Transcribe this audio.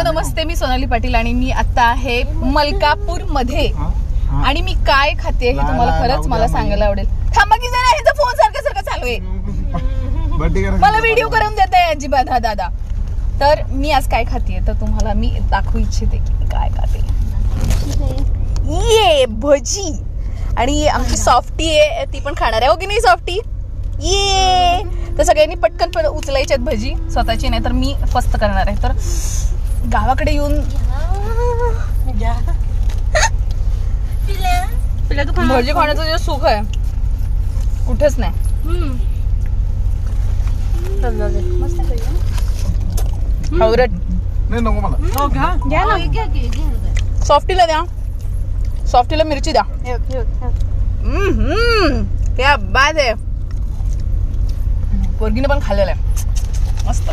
नमस्ते, मी सोनाली पाटील आणि मी आता आहे मलकापूर मध्ये. आणि मी काय खाते हे तुम्हाला खरंच मला सांगायला आवडेल. थांबा की जरा, ह्याचा फोन सारखं सारखं चालू आहे, मला व्हिडिओ करून देत आहे अजिबात. हा दादा, तर मी आज काय खाते तर तुम्हाला मी दाखवू इच्छिते की मी काय खाते. ये भजी. आणि आमची सॉफ्टी आहे, ती पण खाणार आहे. हो की नाही सॉफ्टी? ये. तर सगळ्यांनी पटकन उचलायच्यात भजी स्वतःची, नाही तर मी फस्त करणार आहे. तर गावाकडे येऊन भजी खाण्याचं जे सुख आहे कुठेच नाही. आवरट नाही नको मला. घ्या ना, सॉफ्टीला द्या, सॉफ्टीला मिरची द्या. क्या बात आहे. पोरगीने पण खाल्लेलं आहे मस्त.